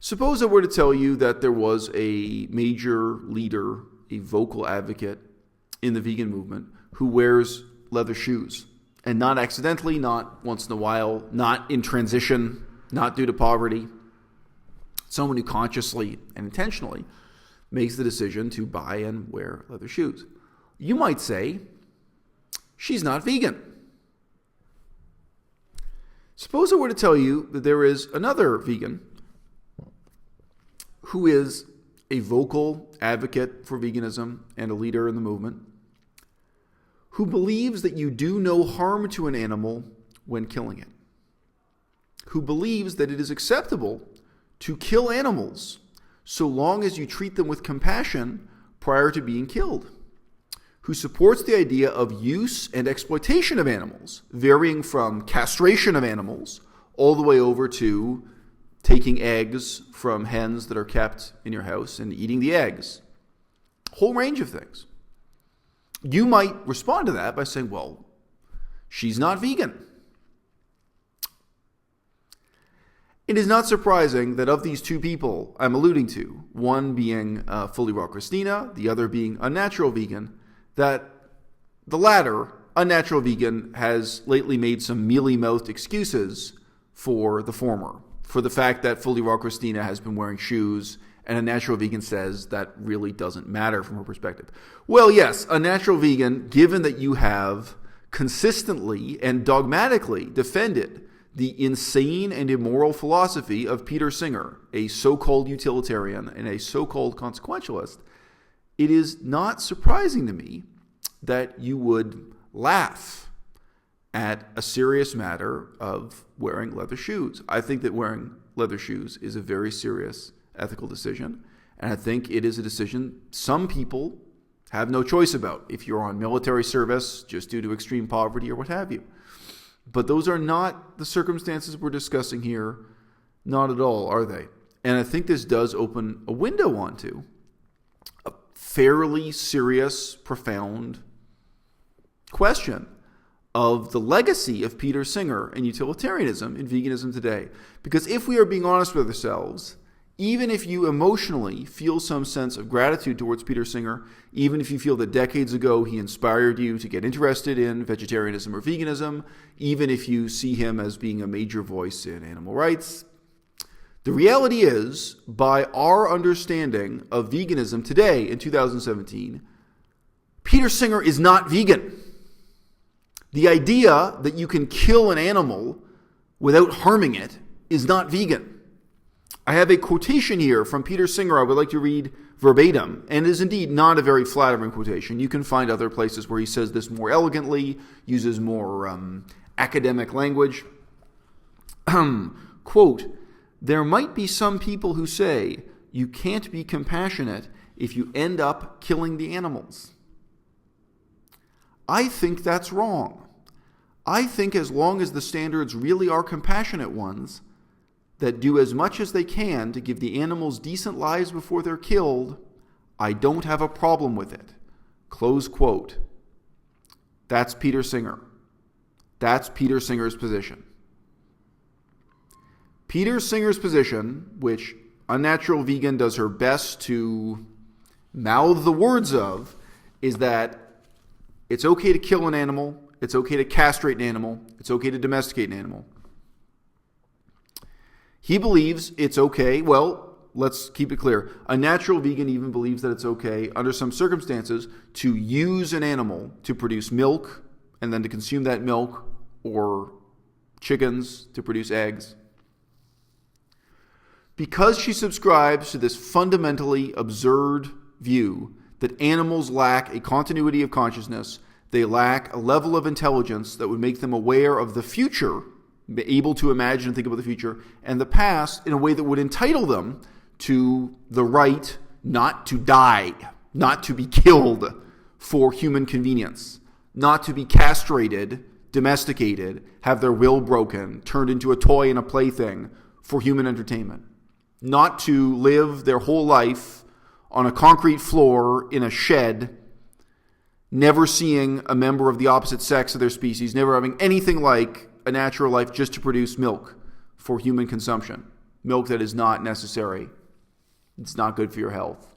Suppose I were to tell you that there was a major leader, a vocal advocate in the vegan movement who wears leather shoes. And not accidentally, not once in a while, not in transition, not due to poverty. Someone who consciously and intentionally makes the decision to buy and wear leather shoes. You might say, she's not vegan. Suppose I were to tell you that there is another vegan who is a vocal advocate for veganism and a leader in the movement, who believes that you do no harm to an animal when killing it, who believes that it is acceptable to kill animals so long as you treat them with compassion prior to being killed, who supports the idea of use and exploitation of animals, varying from castration of animals all the way over to taking eggs from hens that are kept in your house and eating the eggs. A whole range of things. You might respond to that by saying, well, she's not vegan. It is not surprising that of these two people I'm alluding to, one being fully raw Kristina, the other being unnatural vegan, that the latter, unnatural vegan, has lately made some mealy-mouthed excuses for the former, for the fact that fully raw Kristina has been wearing shoes, and a natural vegan says that really doesn't matter from her perspective. Well, yes, a natural vegan, given that you have consistently and dogmatically defended the insane and immoral philosophy of Peter Singer, a so-called utilitarian and a so-called consequentialist, it is not surprising to me that you would laugh at a serious matter of wearing leather shoes. I think that wearing leather shoes is a very serious ethical decision, and I think it is a decision some people have no choice about if you're on military service just due to extreme poverty or what have you. But those are not the circumstances we're discussing here, not at all, are they? And I think this does open a window onto a fairly serious, profound question of the legacy of Peter Singer and utilitarianism in veganism today. Because if we are being honest with ourselves, even if you emotionally feel some sense of gratitude towards Peter Singer, even if you feel that decades ago he inspired you to get interested in vegetarianism or veganism, even if you see him as being a major voice in animal rights, the reality is, by our understanding of veganism today in 2017, Peter Singer is not vegan. The idea that you can kill an animal without harming it is not vegan. I have a quotation here from Peter Singer I would like to read verbatim, and it is indeed not a very flattering quotation. You can find other places where he says this more elegantly, uses more academic language. Quote, "There might be some people who say you can't be compassionate if you end up killing the animals. I think that's wrong. I think as long as the standards really are compassionate ones that do as much as they can to give the animals decent lives before they're killed, I don't have a problem with it." Close quote. That's Peter Singer. That's Peter Singer's position. Peter Singer's position, which Unnatural Vegan does her best to mouth the words of, is that it's okay to kill an animal, it's okay to castrate an animal, it's okay to domesticate an animal. He believes it's okay, well, let's keep it clear. A natural vegan even believes that it's okay, under some circumstances, to use an animal to produce milk and then to consume that milk, or chickens to produce eggs. Because she subscribes to this fundamentally absurd view that animals lack a continuity of consciousness, they lack a level of intelligence that would make them aware of the future, be able to imagine and think about the future, and the past in a way that would entitle them to the right not to die, not to be killed for human convenience, not to be castrated, domesticated, have their will broken, turned into a toy and a plaything for human entertainment, not to live their whole life on a concrete floor in a shed, never seeing a member of the opposite sex of their species, never having anything like a natural life just to produce milk for human consumption. milk that is not necessary. It's not good for your health.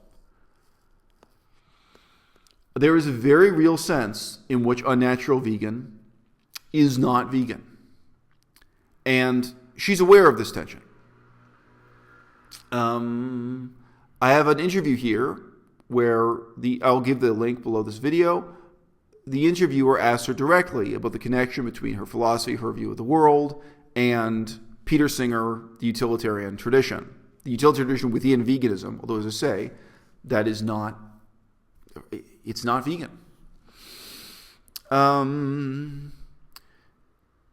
There is a very real sense in which Unnatural Vegan is not vegan. And she's aware of this tension. I have an interview here where I'll give the link below this video. The interviewer asked her directly about the connection between her philosophy, her view of the world, and Peter Singer, the utilitarian tradition. The utilitarian tradition within veganism, although as I say, it's not vegan.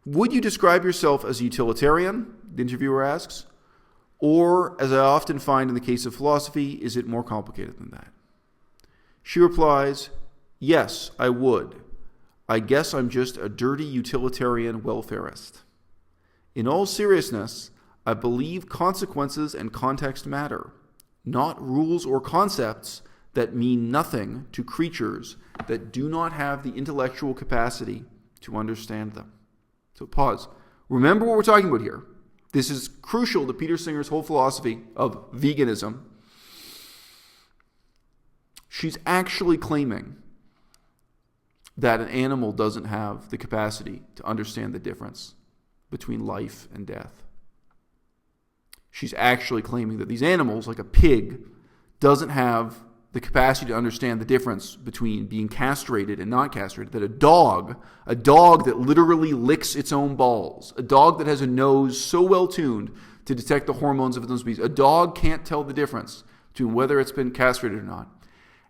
Would you describe yourself as a utilitarian? The interviewer asks. Or, as I often find in the case of philosophy, is it more complicated than that? She replies, yes, I would. I guess I'm just a dirty utilitarian welfarist. In all seriousness, I believe consequences and context matter, not rules or concepts that mean nothing to creatures that do not have the intellectual capacity to understand them. So pause. Remember what we're talking about here. This is crucial to Peter Singer's whole philosophy of veganism. She's actually claiming that an animal doesn't have the capacity to understand the difference between life and death. She's actually claiming that these animals, like a pig, doesn't have the capacity to understand the difference between being castrated and not castrated. That a dog that literally licks its own balls, a dog that has a nose so well tuned to detect the hormones of its own species, a dog can't tell the difference between whether it's been castrated or not.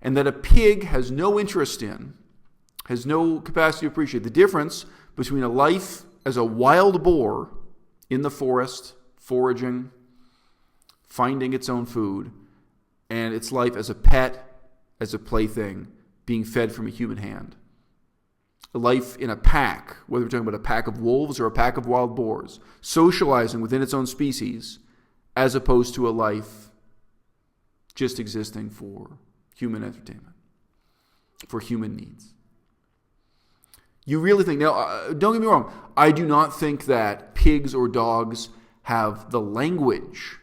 And that a pig has no interest in, has no capacity to appreciate the difference between a life as a wild boar in the forest, foraging, finding its own food, and its life as a pet, as a plaything, being fed from a human hand. A life in a pack, whether we're talking about a pack of wolves or a pack of wild boars, socializing within its own species, as opposed to a life just existing for human entertainment, for human needs. You really think, now, don't get me wrong, I do not think that pigs or dogs have the language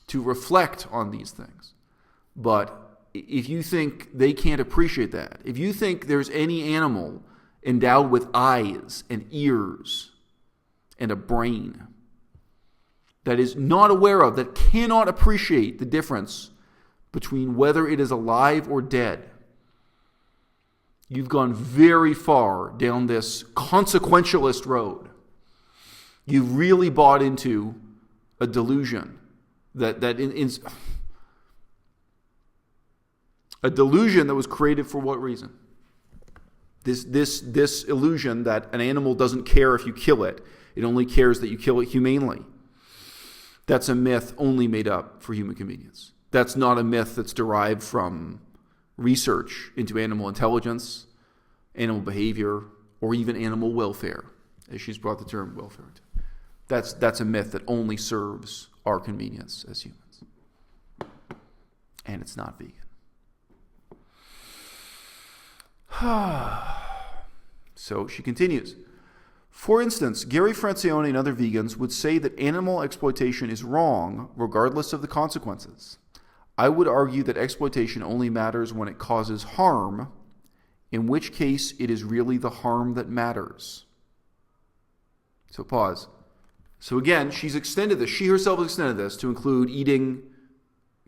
to reflect on these things. But if you think they can't appreciate that, if you think there's any animal endowed with eyes and ears and a brain that is not aware of, that cannot appreciate the difference between whether it is alive or dead, you've gone very far down this consequentialist road. You've really bought into a delusion a delusion that was created for what reason? This illusion that an animal doesn't care if you kill it. It only cares that you kill it humanely. That's a myth only made up for human convenience. That's not a myth that's derived from research into animal intelligence, animal behavior, or even animal welfare, as she's brought the term welfare into. That's a myth that only serves our convenience as humans. And it's not vegan. So she continues. For instance, Gary Francione and other vegans would say that animal exploitation is wrong regardless of the consequences. I would argue that exploitation only matters when it causes harm, in which case it is really the harm that matters. So pause. So again, she's extended this. She herself has extended this to include eating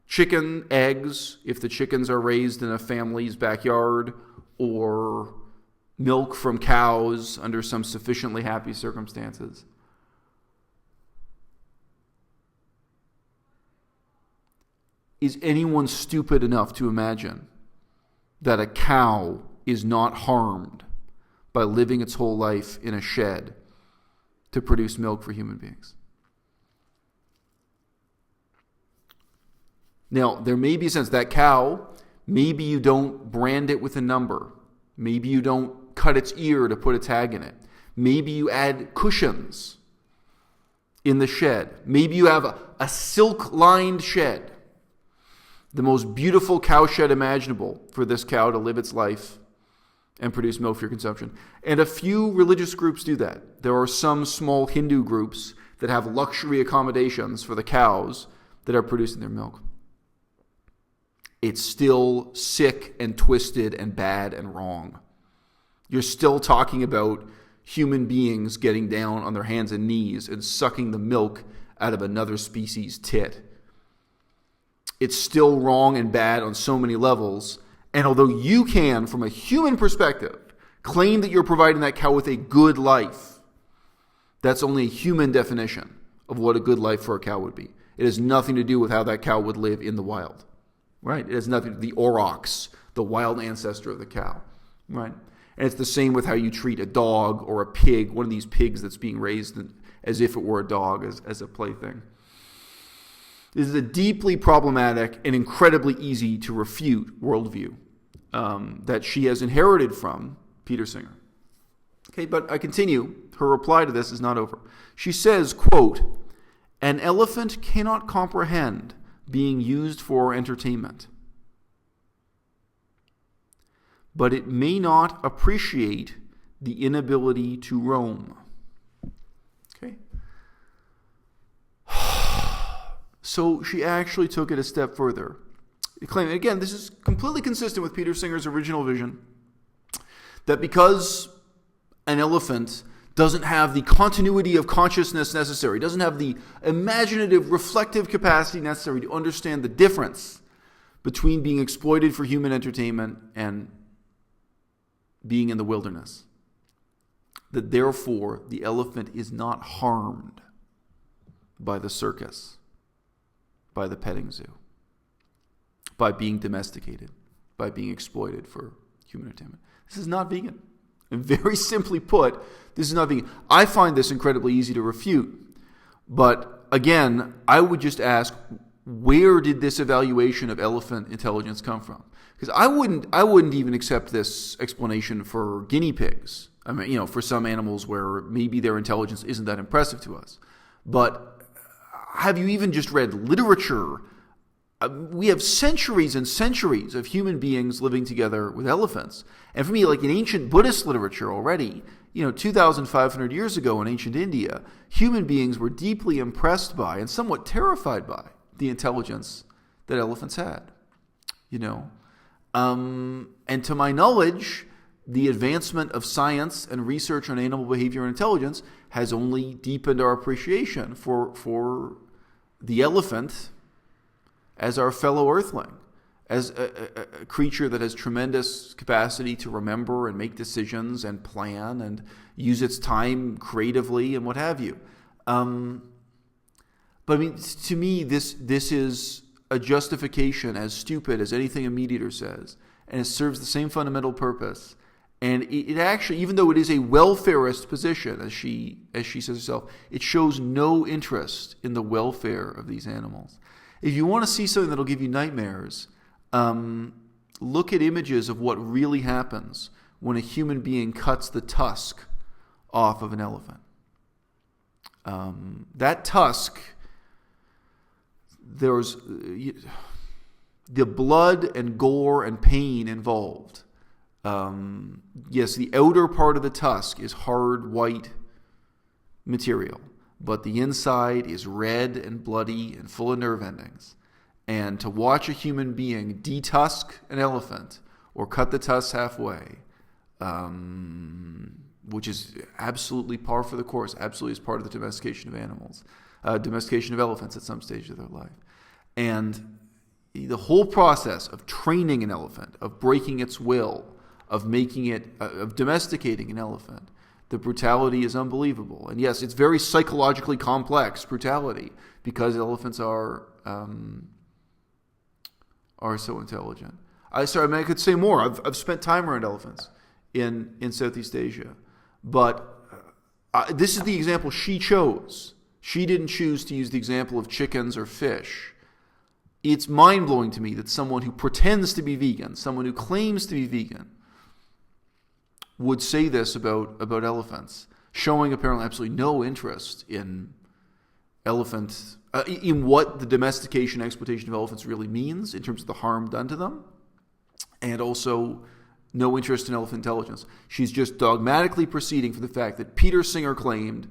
chicken eggs if the chickens are raised in a family's backyard, or milk from cows under some sufficiently happy circumstances. Is anyone stupid enough to imagine that a cow is not harmed by living its whole life in a shed to produce milk for human beings? Now, there may be a sense that cow, maybe you don't brand it with a number. Maybe you don't cut its ear to put a tag in it. Maybe you add cushions in the shed. Maybe you have a silk-lined shed, the most beautiful cow shed imaginable for this cow to live its life and produce milk for your consumption. And a few religious groups do that. There are some small Hindu groups that have luxury accommodations for the cows that are producing their milk. It's still sick and twisted and bad and wrong. You're still talking about human beings getting down on their hands and knees and sucking the milk out of another species' tit. It's still wrong and bad on so many levels. And although you can, from a human perspective, claim that you're providing that cow with a good life, that's only a human definition of what a good life for a cow would be. It has nothing to do with how that cow would live in the wild, right? It has nothing to do with the aurochs, the wild ancestor of the cow, right? And it's the same with how you treat a dog or a pig, one of these pigs that's being raised as if it were a dog, as a plaything. This is a deeply problematic and incredibly easy to refute worldview that she has inherited from Peter Singer. Okay, but I continue. Her reply to this is not over. She says, quote, "An elephant cannot comprehend being used for entertainment, but it may not appreciate the inability to roam." Okay. So she actually took it a step further. Claiming, again, this is completely consistent with Peter Singer's original vision, that because an elephant doesn't have the continuity of consciousness necessary, doesn't have the imaginative, reflective capacity necessary to understand the difference between being exploited for human entertainment and being in the wilderness, that therefore the elephant is not harmed by the circus, by the petting zoo, by being domesticated, by being exploited for human entertainment. This is not vegan. And very simply put, this is not vegan. I find this incredibly easy to refute. But again, I would just ask, where did this evaluation of elephant intelligence come from? Because I wouldn't even accept this explanation for guinea pigs. I mean, for some animals where maybe their intelligence isn't that impressive to us. But have you even just read literature? We have centuries and centuries of human beings living together with elephants. And for me, like in ancient Buddhist literature already, 2,500 years ago in ancient India, human beings were deeply impressed by and somewhat terrified by the intelligence that elephants had. And to my knowledge, the advancement of science and research on animal behavior and intelligence has only deepened our appreciation for the elephant as our fellow earthling, as a creature that has tremendous capacity to remember and make decisions and plan and use its time creatively and what have you. But I mean, to me, this is a justification as stupid as anything a meat eater says, and it serves the same fundamental purpose. And it actually, even though it is a welfarist position, as she says herself, it shows no interest in the welfare of these animals. If you want to see something that'll give you nightmares, look at images of what really happens when a human being cuts the tusk off of an elephant. That tusk, there's the blood and gore and pain involved. Yes, the outer part of the tusk is hard white material, but the inside is red and bloody and full of nerve endings. And to watch a human being detusk an elephant or cut the tusk halfway, which is absolutely par for the course, absolutely is part of the domestication of animals, domestication of elephants at some stage of their life. And the whole process of training an elephant, of breaking its will, of making it, of domesticating an elephant, the brutality is unbelievable. And yes, it's very psychologically complex brutality because elephants are so intelligent. I could say more. I've spent time around elephants in Southeast Asia, but this is the example she chose. She didn't choose to use the example of chickens or fish. It's mind-blowing to me that someone who pretends to be vegan, someone who claims to be vegan, would say this about elephants, showing apparently absolutely no interest in elephants, in what the domestication and exploitation of elephants really means in terms of the harm done to them, and also no interest in elephant intelligence. She's just dogmatically proceeding for the fact that Peter Singer claimed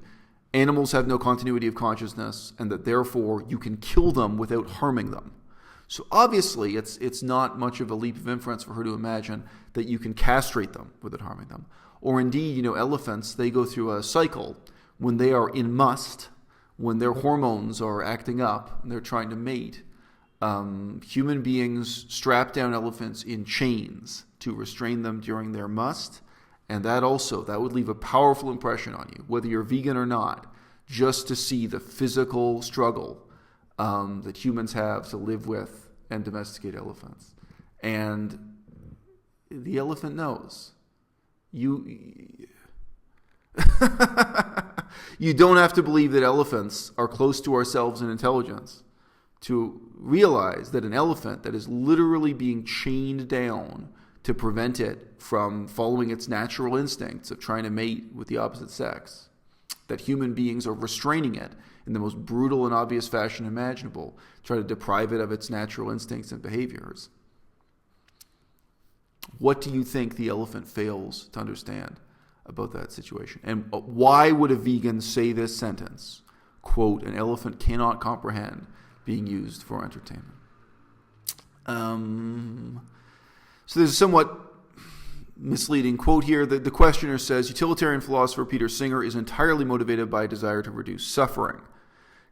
animals have no continuity of consciousness, and that therefore you can kill them without harming them. So obviously, it's not much of a leap of inference for her to imagine that you can castrate them without harming them. Or indeed, elephants, they go through a cycle when they are in must, when their hormones are acting up and they're trying to mate. Human beings strap down elephants in chains to restrain them during their must. And that would leave a powerful impression on you, whether you're vegan or not, just to see the physical struggle that humans have to live with and domesticate elephants. And the elephant knows. You don't have to believe that elephants are close to ourselves in intelligence to realize that an elephant that is literally being chained down to prevent it from following its natural instincts of trying to mate with the opposite sex, that human beings are restraining it in the most brutal and obvious fashion imaginable, try to deprive it of its natural instincts and behaviors. What do you think the elephant fails to understand about that situation? And why would a vegan say this sentence? Quote, an elephant cannot comprehend being used for entertainment. So there's a somewhat misleading quote here. The questioner says, utilitarian philosopher Peter Singer is entirely motivated by a desire to reduce suffering.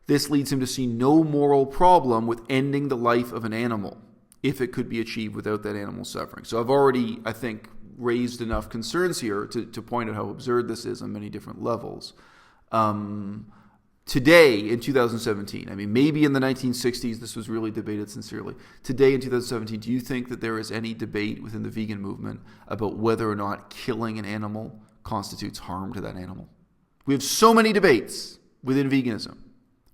This leads him to see no moral problem with ending the life of an animal if it could be achieved without that animal suffering. So I've already, I think, raised enough concerns here to point out how absurd this is on many different levels. Today, in 2017, maybe in the 1960s this was really debated sincerely. Today, in 2017, do you think that there is any debate within the vegan movement about whether or not killing an animal constitutes harm to that animal? We have so many debates within veganism,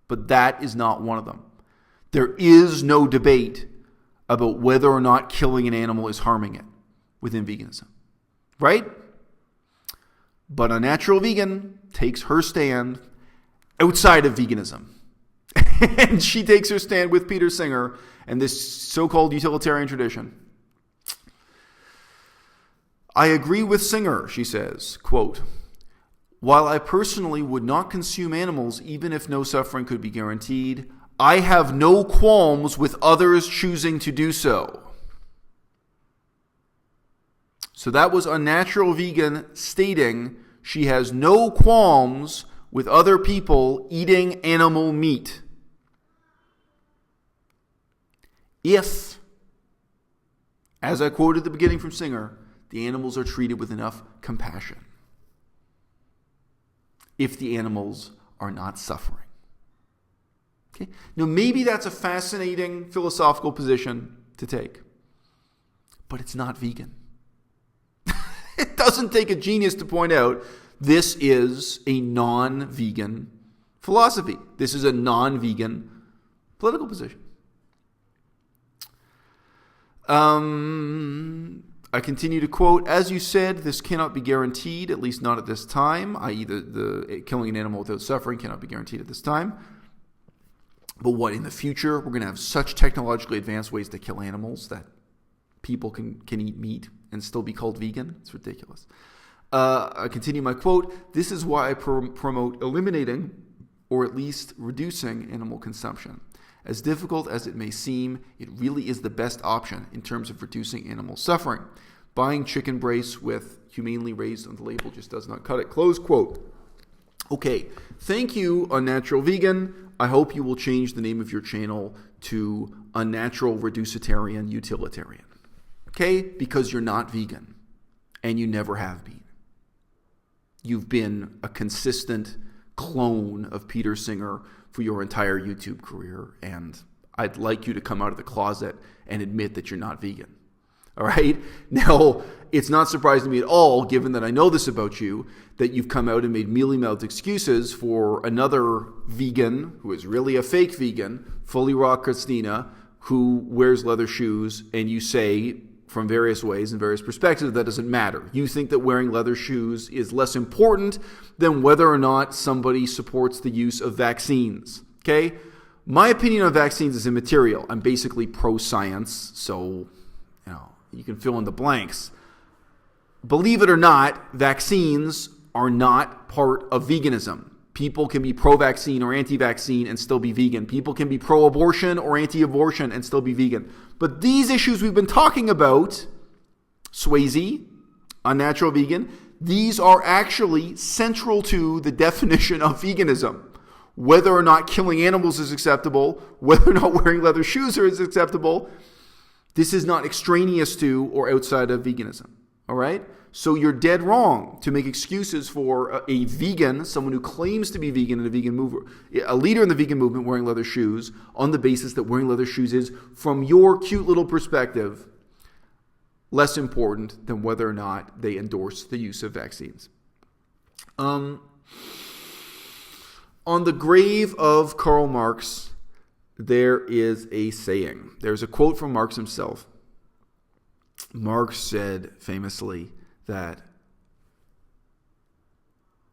but that is not one of them. There is no debate about whether or not killing an animal is harming it within veganism, right? But Unnatural Vegan takes her stand outside of veganism. And she takes her stand with Peter Singer and this so-called utilitarian tradition. I agree with Singer, she says, quote, while I personally would not consume animals even if no suffering could be guaranteed, I have no qualms with others choosing to do so. So that was Unnatural Vegan stating she has no qualms with other people eating animal meat. If, as I quoted at the beginning from Singer, the animals are treated with enough compassion. If the animals are not suffering. Okay? Now, maybe that's a fascinating philosophical position to take, but it's not vegan. It doesn't take a genius to point out this is a non-vegan philosophy. This is a non-vegan political position. I continue to quote, as you said, this cannot be guaranteed, at least not at this time, i.e. the killing an animal without suffering cannot be guaranteed at this time. But what, in the future, we're going to have such technologically advanced ways to kill animals that people can eat meat and still be called vegan? It's ridiculous. I continue my quote, this is why I promote eliminating or at least reducing animal consumption. As difficult as it may seem, it really is the best option in terms of reducing animal suffering. Buying chicken breasts with humanely raised on the label just does not cut it. Close quote. Okay, thank you, Unnatural Vegan. I hope you will change the name of your channel to Unnatural Reducitarian Utilitarian. Okay? Because you're not vegan. And you never have been. You've been a consistent clone of Peter Singer for your entire YouTube career, and I'd like you to come out of the closet and admit that you're not vegan. All right? Now, it's not surprising to me at all, given that I know this about you, that you've come out and made mealy-mouthed excuses for another vegan, who is really a fake vegan, fully raw Kristina, who wears leather shoes, and you say, from various ways and various perspectives, that doesn't matter. You think that wearing leather shoes is less important than whether or not somebody supports the use of vaccines. Okay? My opinion on vaccines is immaterial. I'm basically pro-science, so you can fill in the blanks. Believe it or not, vaccines are not part of veganism. People can be pro-vaccine or anti-vaccine and still be vegan. People can be pro-abortion or anti-abortion and still be vegan. But these issues we've been talking about, Swayze, Unnatural Vegan, these are actually central to the definition of veganism. Whether or not killing animals is acceptable, whether or not wearing leather shoes is acceptable, this is not extraneous to or outside of veganism. All right? So you're dead wrong to make excuses for a vegan, someone who claims to be vegan in a vegan movement, a leader in the vegan movement wearing leather shoes, on the basis that wearing leather shoes is, from your cute little perspective, less important than whether or not they endorse the use of vaccines. On the grave of Karl Marx, there is a saying. There's a quote from Marx himself. Marx said famously that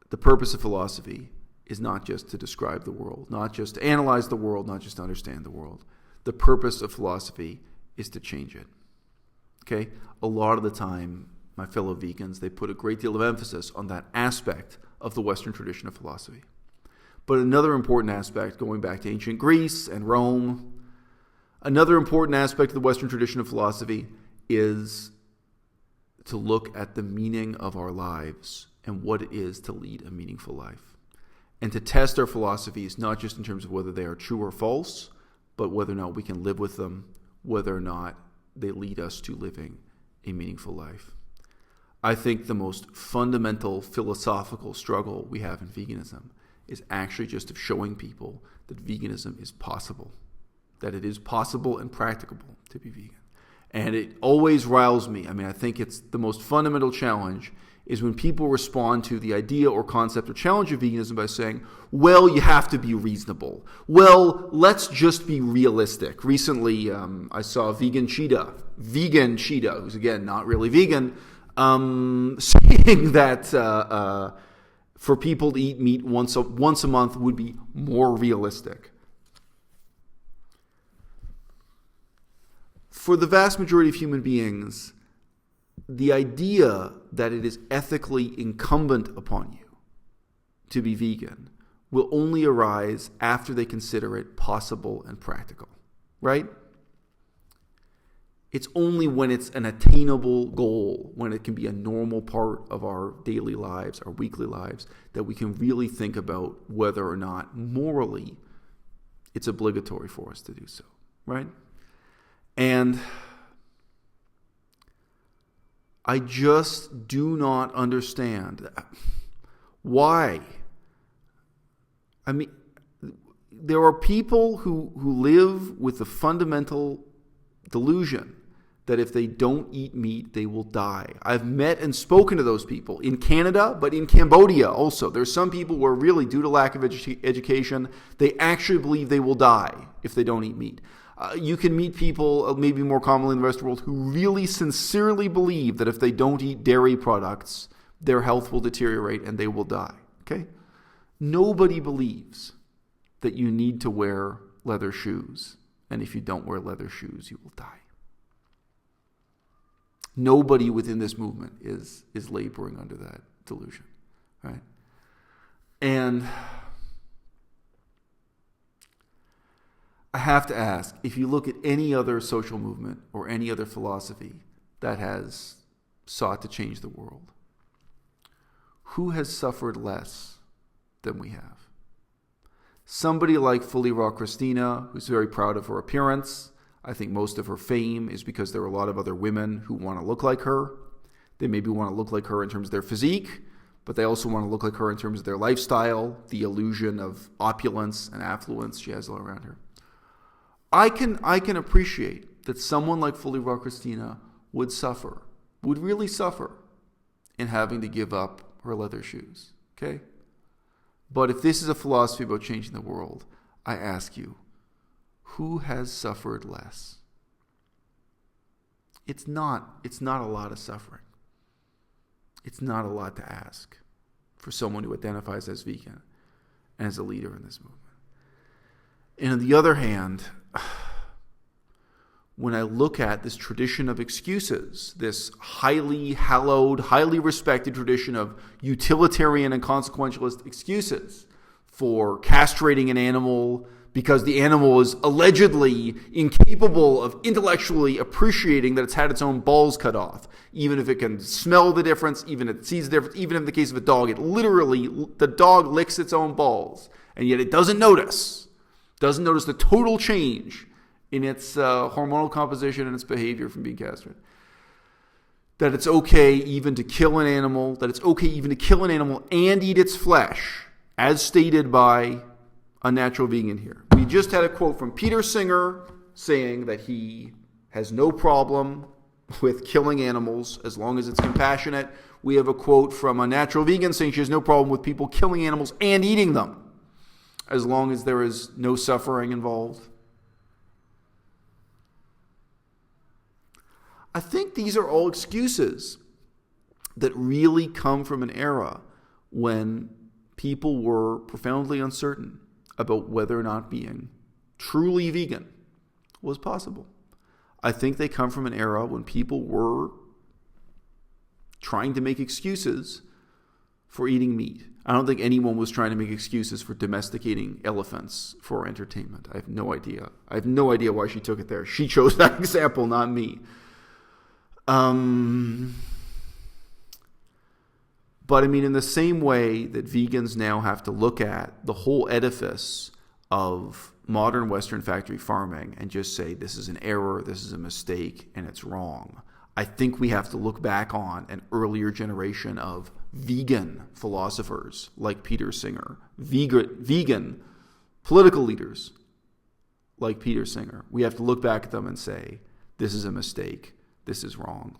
the purpose of philosophy is not just to describe the world, not just to analyze the world, not just to understand the world. The purpose of philosophy is to change it. Okay? A lot of the time, my fellow vegans, they put a great deal of emphasis on that aspect of the Western tradition of philosophy. But another important aspect, going back to ancient Greece and Rome, another important aspect of the Western tradition of philosophy is to look at the meaning of our lives and what it is to lead a meaningful life. And to test our philosophies, not just in terms of whether they are true or false, but whether or not we can live with them, whether or not they lead us to living a meaningful life. I think the most fundamental philosophical struggle we have in veganism is actually just of showing people that veganism is possible, that it is possible and practicable to be vegan. And it always riles me. I mean, I think it's the most fundamental challenge is when people respond to the idea or concept or challenge of veganism by saying, well, you have to be reasonable. Well, let's just be realistic. Recently, I saw a vegan cheetah, who's again not really vegan, saying that for people to eat meat once a month would be more realistic. For the vast majority of human beings, the idea that it is ethically incumbent upon you to be vegan will only arise after they consider it possible and practical, right? It's only when it's an attainable goal, when it can be a normal part of our daily lives, our weekly lives, that we can really think about whether or not morally it's obligatory for us to do so, right? And I just do not understand why. I mean, there are people who live with the fundamental delusion that if they don't eat meat, they will die. I've met and spoken to those people in Canada, but in Cambodia also. There's some people where really, due to lack of education, they actually believe they will die if they don't eat meat. You can meet people, maybe more commonly in the rest of the world, who really sincerely believe that if they don't eat dairy products, their health will deteriorate and they will die. Okay? Nobody believes that you need to wear leather shoes, and if you don't wear leather shoes, you will die. Nobody within this movement is laboring under that delusion, right? And I have to ask, if you look at any other social movement or any other philosophy that has sought to change the world, who has suffered less than we have? Somebody like Fully Raw Kristina, who's very proud of her appearance. I think most of her fame is because there are a lot of other women who want to look like her. They maybe want to look like her in terms of their physique, but they also want to look like her in terms of their lifestyle, the illusion of opulence and affluence she has all around her. I can appreciate that someone like Fully Raw Kristina would really suffer in having to give up her leather shoes, okay? But if this is a philosophy about changing the world, I ask you, who has suffered less? It's not a lot of suffering. It's not a lot to ask for someone who identifies as vegan and as a leader in this movement. And on the other hand, when I look at this tradition of excuses, this highly hallowed, highly respected tradition of utilitarian and consequentialist excuses for castrating an animal because the animal is allegedly incapable of intellectually appreciating that it's had its own balls cut off. Even if it can smell the difference, even if it sees the difference, even in the case of a dog, the dog licks its own balls, and yet it doesn't notice the total change in its hormonal composition and its behavior from being castrated. That it's okay even to kill an animal, and eat its flesh, as stated by Unnatural Vegan here. We just had a quote from Peter Singer saying that he has no problem with killing animals as long as it's compassionate. We have a quote from Unnatural Vegan saying she has no problem with people killing animals and eating them as long as there is no suffering involved. I think these are all excuses that really come from an era when people were profoundly uncertain about whether or not being truly vegan was possible. I think they come from an era when people were trying to make excuses for eating meat. I don't think anyone was trying to make excuses for domesticating elephants for entertainment. I have no idea. I have no idea why she took it there. She chose that example, not me. But I mean, in the same way that vegans now have to look at the whole edifice of modern Western factory farming and just say, this is an error, this is a mistake, and it's wrong. I think we have to look back on an earlier generation of vegan philosophers like Peter Singer, vegan political leaders like Peter Singer. We have to look back at them and say, this is a mistake, this is wrong.